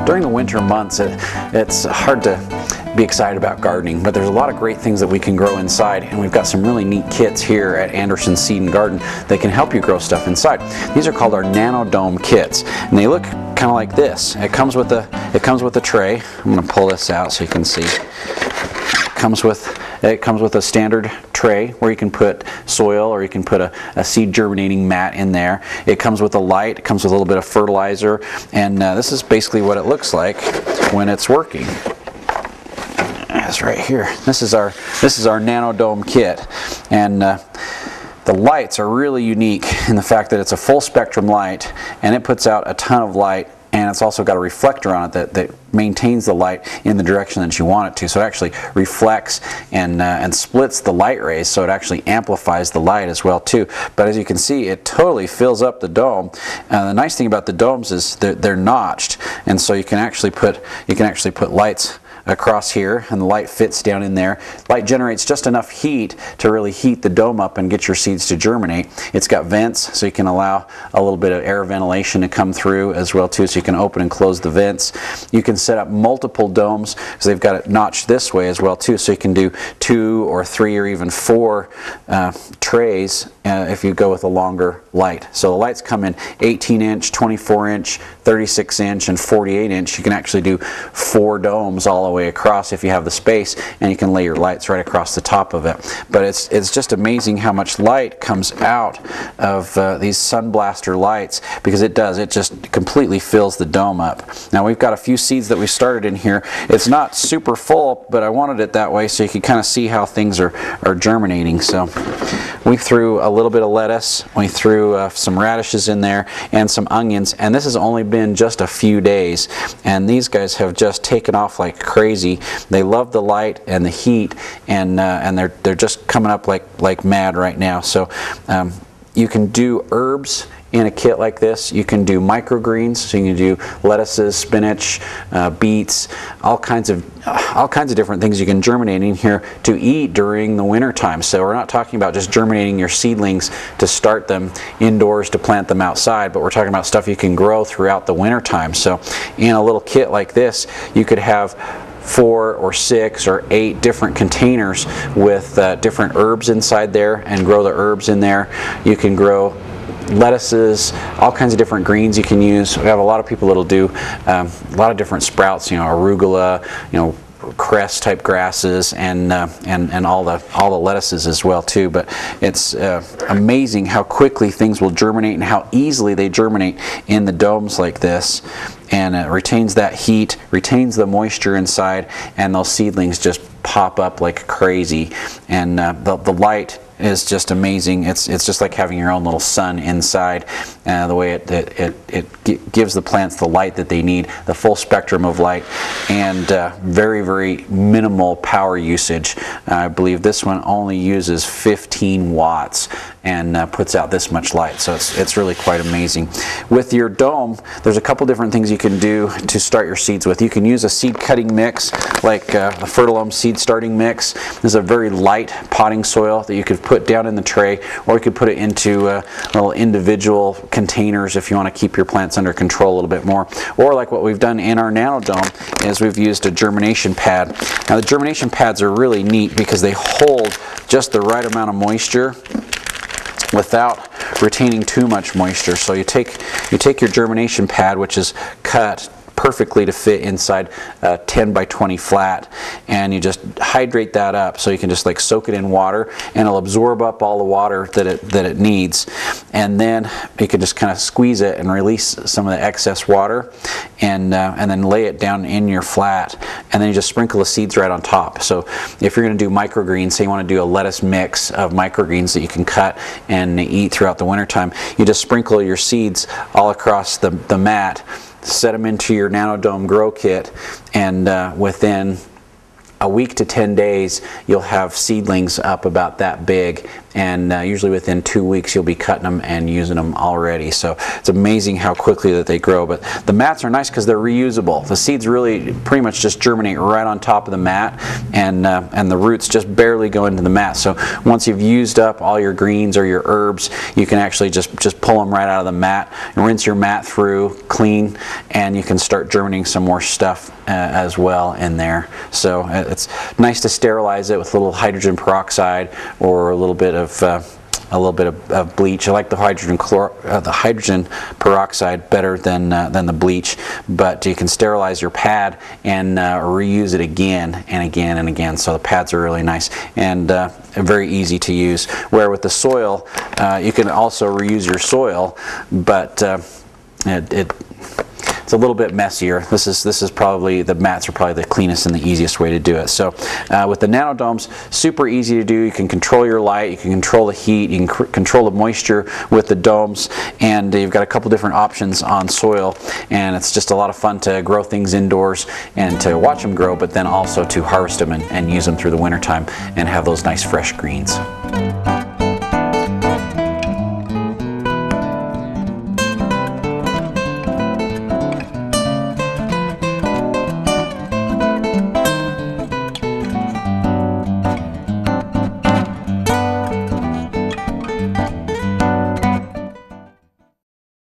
during the winter months, it's hard to be excited about gardening, but there's a lot of great things that we can grow inside, and we've got some really neat kits here at Anderson Seed and Garden that can help you grow stuff inside. These are called our Nano Dome kits, and they look kind of like this. It comes with a tray. I'm going to pull this out so you can see. It comes with a standard tray where you can put soil, or you can put a seed germinating mat in there. It comes with a light, it comes with a little bit of fertilizer, and this is basically what it looks like when it's working. It's right here. This is our Nano Dome kit, and the lights are really unique in the fact that it's a full spectrum light, and it puts out a ton of light, and it's also got a reflector on it that maintains the light in the direction that you want it to. So it actually reflects and splits the light rays, so it actually amplifies the light as well too. But as you can see, it totally fills up the dome. The nice thing about the domes is they're notched, and so you can actually put lights across here, and the light fits down in there. Light generates just enough heat to really heat the dome up and get your seeds to germinate. It's got vents, so you can allow a little bit of air ventilation to come through as well too, so you can open and close the vents. You can set up multiple domes, because they've got it notched this way as well too, so you can do 2 or 3 or even 4 trays if you go with a longer light. So the lights come in 18-inch, 24-inch, 36-inch, and 48-inch. You can actually do 4 domes all the way across if you have the space, and you can lay your lights right across the top of it. But it's just amazing how much light comes out of these sun blaster lights, because it just completely fills the dome up. Now we've got a few seeds that we started in here. It's not super full, but I wanted it that way so you can kind of see how things are germinating. So we threw a little bit of lettuce, we threw some radishes in there, and some onions, and this has only been just a few days, and these guys have just taken off like crazy. They love the light and the heat, and they're just coming up like mad right now. So you can do herbs in a kit like this. You can do microgreens, so you can do lettuces, spinach, beets, all kinds of different things you can germinate in here to eat during the winter time. So we're not talking about just germinating your seedlings to start them indoors to plant them outside, but we're talking about stuff you can grow throughout the winter time. So in a little kit like this, you could have 4 or 6 or 8 different containers with different herbs inside there, and grow the herbs in there. You can grow lettuces, all kinds of different greens you can use. We have a lot of people that'll do a lot of different sprouts, arugula, cress type grasses, and all the lettuces as well too. But it's amazing how quickly things will germinate and how easily they germinate in the domes like this, and it retains that heat, retains the moisture inside, and those seedlings just pop up like crazy. And the light is just amazing. It's just like having your own little sun inside. The way it gives the plants the light that they need, the full spectrum of light, and very, very minimal power usage. I believe this one only uses 15 watts and puts out this much light. So it's really quite amazing. With your dome, there's a couple different things you can do to start your seeds with. You can use a seed cutting mix, like the Fertilome seed starting mix. This is a very light potting soil that you could put down in the tray, or you could put it into little individual containers if you want to keep your plants under control a little bit more. Or like what we've done in our Nano Dome is we've used a germination pad. Now the germination pads are really neat because they hold just the right amount of moisture without retaining too much moisture. So you take your germination pad, which is cut perfectly to fit inside a 10 by 20 flat, and you just hydrate that up, so you can just like soak it in water, and it'll absorb up all the water that it needs, and then you can just kind of squeeze it and release some of the excess water, and then lay it down in your flat, and then you just sprinkle the seeds right on top. So if you're going to do microgreens, say you want to do a lettuce mix of microgreens that you can cut and eat throughout the wintertime, you just sprinkle your seeds all across the mat, set them into your Nano Dome grow kit, and within a week to 10 days you'll have seedlings up about that big, and usually within 2 weeks you'll be cutting them and using them already. So it's amazing how quickly that they grow. But the mats are nice because they're reusable. The seeds really pretty much just germinate right on top of the mat, and the roots just barely go into the mat. So once you've used up all your greens or your herbs, you can actually just pull them right out of the mat, rinse your mat through, clean, and you can start germinating some more stuff as well in there. So it's nice to sterilize it with a little hydrogen peroxide or a little bit of bleach. I like the hydrogen peroxide better than the bleach, but you can sterilize your pad and reuse it again and again and again. So the pads are really nice and very easy to use. Where with the soil, you can also reuse your soil, but it's a little bit messier. This is probably, the mats are probably the cleanest and the easiest way to do it. So with the Nano domes, super easy to do. You can control your light, you can control the heat, you can control the moisture with the domes, and you've got a couple different options on soil, and it's just a lot of fun to grow things indoors and to watch them grow, but then also to harvest them and use them through the wintertime and have those nice fresh greens.